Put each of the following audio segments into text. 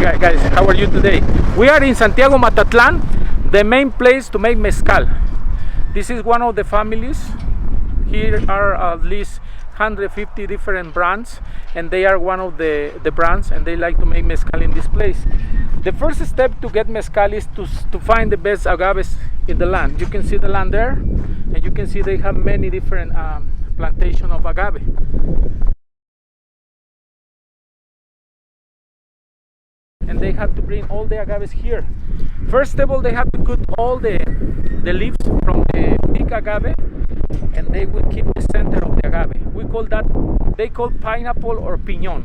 guys, how are you today? We are in Santiago Matatlan, the main place to make mezcal. This is one of the families. Here are at least 150 different brands, and they are one of the brands, and they like to make mezcal in this place. The first step to get mezcal is to find the best agaves in the land. You can see the land there, and you can see they have many different plantation of agave. And they have to bring all the agaves here. First of all, they have to cut all the leaves from the big agave, and they will keep the center of the agave. We call that, they call pineapple or piñón.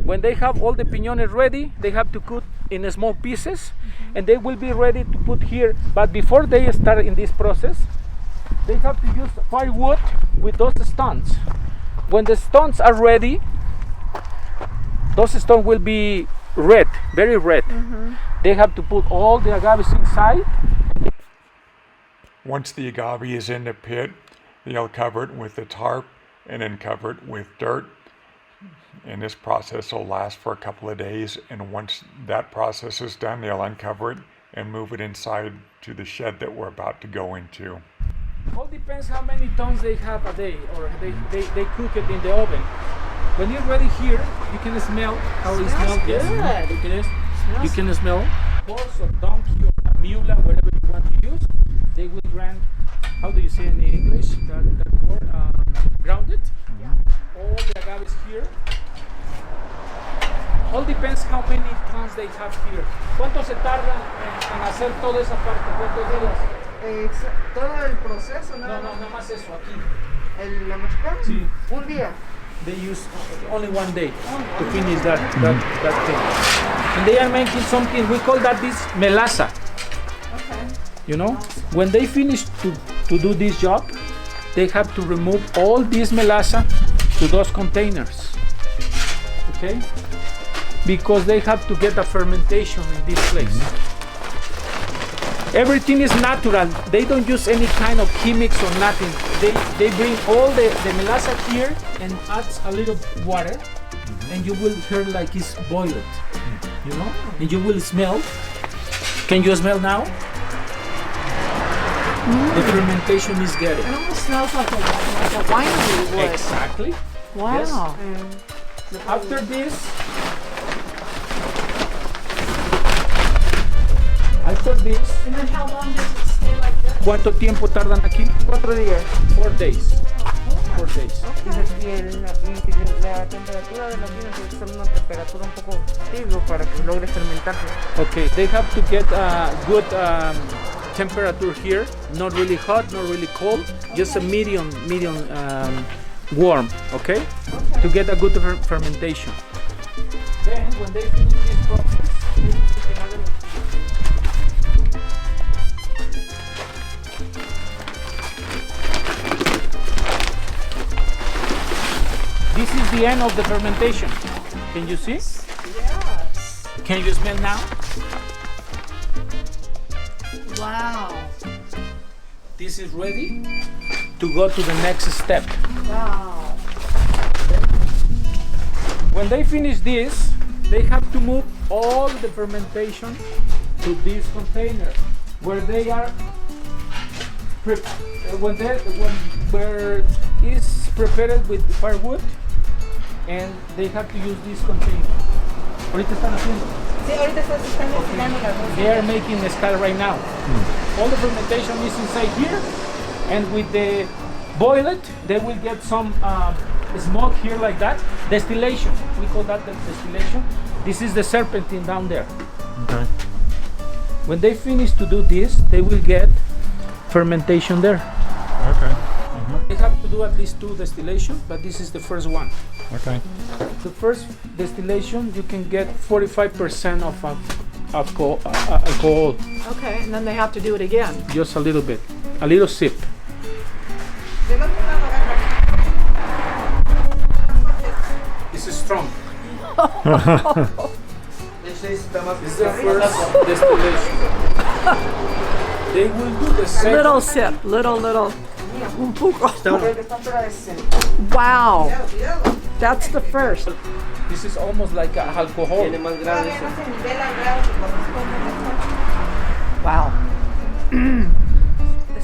When they have all the piñones ready, they have to cut in small pieces, and they will be ready to put here. But before they start in this process, they have to use firewood with those stones. When the stones are ready, those stones will be red, very red. They have to put all the agaves inside. Once the agave is in the pit, they'll cover it with the tarp and then cover it with dirt. And this process will last for a couple of days. And once that process is done, they'll uncover it and move it inside to the shed that we're about to go into. All depends how many tons they have a day, or they cook it in the oven. When you're ready here, you can smell how it smells. Yes, you can smell. Horse or donkey or mule, whatever you want to use. They will grind. How do you say in English that word? Grounded. Yeah. All the agaves here. All depends how many tons they have here. ¿Cuánto se tarda en hacer toda esa parte? ¿Cuántos días? Todo el proceso, No, nada más eso aquí. ¿La mezcal? Sí. Un día. They use only one day to finish that thing. And they are making something, we call that this melaza. Okay. You know, when they finish to do this job, they have to remove all this melaza to those containers. Okay? Because they have to get a fermentation in this place. Everything is natural. They don't use any kind of chemics or nothing. They bring all the melaza here and adds a little water, and you will hear like it's boiled, you know, and you will smell. Can you smell now? The fermentation is getting. It almost smells like a winery would. Exactly. Wow. Yes. After this, And then how long does it stay like this? ¿cuánto tiempo tardan aquí? 4 días. 4 days. 4 days. Y la temperatura de la tiene que ser una temperatura un poco tibio para que logre fermentarse. Okay, they have to get a good temperature here, not really hot, not really cold, just a medium warm, okay? To get a good fermentation. Then when they finish this process, this is the end of the fermentation. Can you see? Yes. Can you smell now? Wow. This is ready to go to the next step. Wow. When they finish this, they have to move all the fermentation to this container where they are where is prepared with firewood, and they have to use this container. Ahorita están haciendo. Sí, ahorita están mezclando las dos. They are making mezcal right now. All the fermentation is inside here, and with the boil it, they will get some smoke here like that. Distillation, we call that the distillation. This is the serpentine down there. Okay. When they finish to do this, they will get fermentation there. Okay. They have to do at least 2 distillations, but this is the first one. Okay. The first distillation, you can get 45% of alcohol. Okay, and then they have to do it again. Just a little bit, a little sip. This is strong. This is the first distillation. They will do the second. Little sip, little. Un poco. El que está afuera es ese. Wow. That's the first. This is almost like alcohol. Tiene más grado ese. No se nivela el grado que Wow.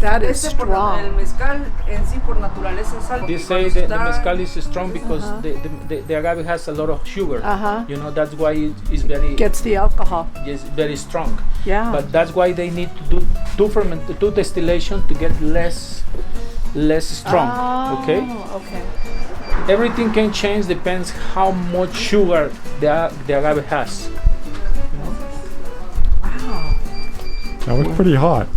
That is El strong. mezcal en sí por naturaleza es algo. They say that the mezcal is strong because the agave has a lot of sugar. You know, that's why it's very Gets the alcohol. yes, very strong. Yeah. But that's why they need to do two distillation to get less strong. Okay. Okay. Everything can change depends how much sugar the agave has. Wow. That was pretty hot.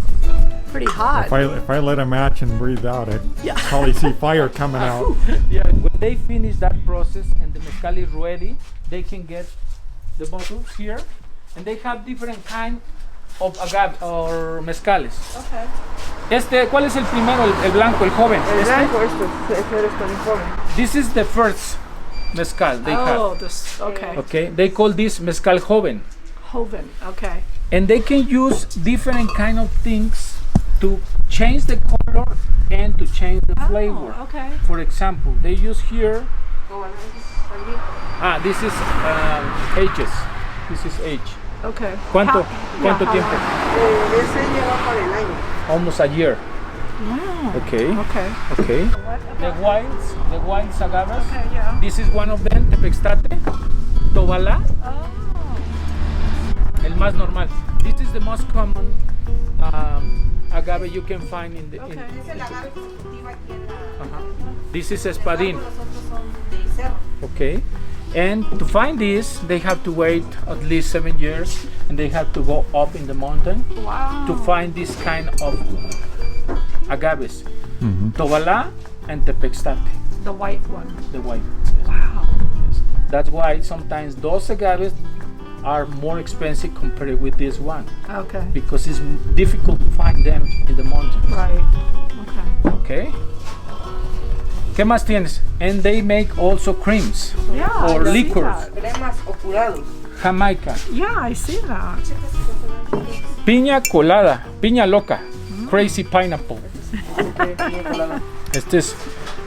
Pretty hot. If I lit a match and breathed out, I'd Yeah. probably see fire coming out. Yeah. When they finish that process and the mezcal is ready, they can get the bottles here, and they have different kind of agave or mezcales. Okay. ¿Cuál es el primero? El blanco, el joven. El blanco, este eres tan joven. This is the first mezcal they Oh, have. this. Okay. Okay, they call this mezcal joven, Hoven. Okay. and they can use different kind of things to change the color and to change the flavor. Oh, okay. For example, they use here. This is ages. This is age. Okay. ¿Cuánto how tiempo? long? Ese lleva para el año. Almost a year. Wow. Okay. Okay. Okay. What The about? wild agaves. Okay. Yeah. This is one of them, Tepextate, Tobalá, Oh. el más normal. This is the most common agave you can find in the. Okay. Es el agave que se cultiva aquí en la. This is espadín. Los otros son de cerro. Okay. And to find this, they have to wait at least 7 years, and they have to go up in the mountain Wow. to find this kind of agaves. Tobalá and Tepextate, The white one. the white. Wow. Yes. That's why sometimes those agaves are more expensive compared with this one, Okay. because it's difficult to find them in the mountains. Right. Okay. Okay. ¿Qué más tienes? And they make also creams Yeah. or I see liquors. that. Cremas o curados. Jamaica, Yeah, I see that. piña colada, piña loca, crazy pineapple. Este es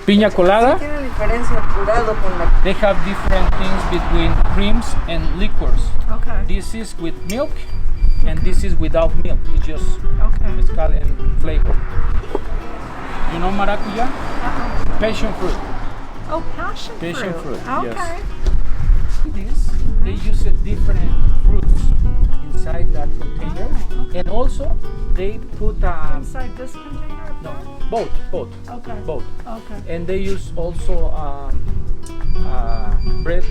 piña colada. Tiene diferencia el curado con la. They have different things between creams and liquors. Okay. This is with milk, and this is without milk. It's just Okay. mezcal and flavor. You know maracuya? Passion fruit. Oh, passion fruit. Passion fruit, yes. Okay. This, they use different fruits inside that container, and also they put Inside this container? no, both, Okay. both, Okay. and they use also breads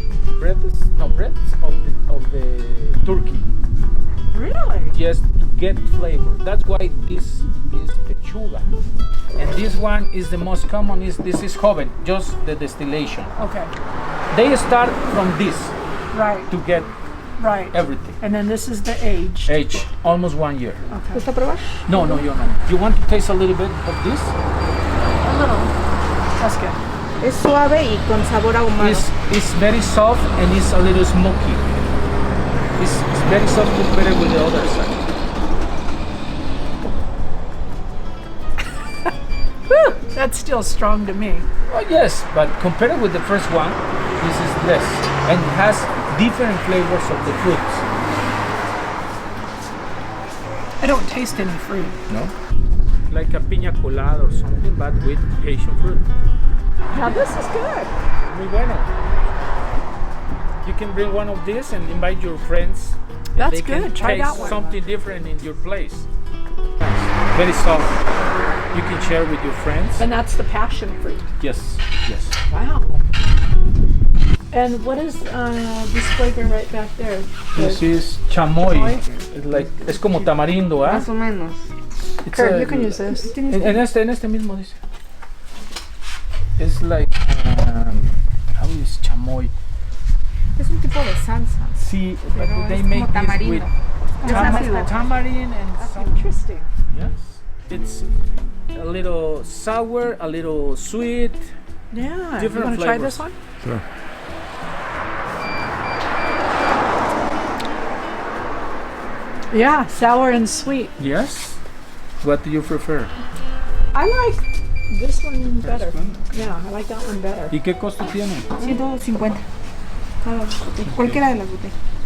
of the turkey. Really? Just to get flavor. That's why this is pechuga, and this one is the most common. This is joven, just the distillation. Okay. They start from this Right. to get Right. everything. And then this is the age. Age almost 1 year. Okay. ¿Gusta probar? No, you no. You want to taste a little bit of this? A little. That's good. Es suave y con sabor ahumado. It's very soft and it's a little smoky. It's very soft compared with the other side. Whew, that's still strong to me. Oh yes, but compared with the first one, this is less and has different flavors of the fruits. I don't taste any fruit. No? Like a piña colada or something, but with passion fruit. Now this is good. Muy bueno. You can bring one of these and invite your friends. and That's they can good. Try taste that one. something different in your place. Very soft. You can share with your friends. And that's the passion fruit. Yes. Wow. And what is this flavor right back there? This is chamoy. It's like, es como tamarindo, ¿ah? Más o menos. It's Kurt, you can use this. En este mismo dice. It's like, how is chamoy? Es un tipo de salsa. See, but Pero they es make como this with tamarindo. tamarind and some. Interesting. Yes. It's a little sour, a little sweet. Yeah. Different you want to try flavors. this one? Sure. Yeah, sour and sweet. Yes. What do you prefer? I like this one better. Yeah, I like that one better. ¿Y qué costo tiene? 150 cada botella. Cualquiera de las botellas.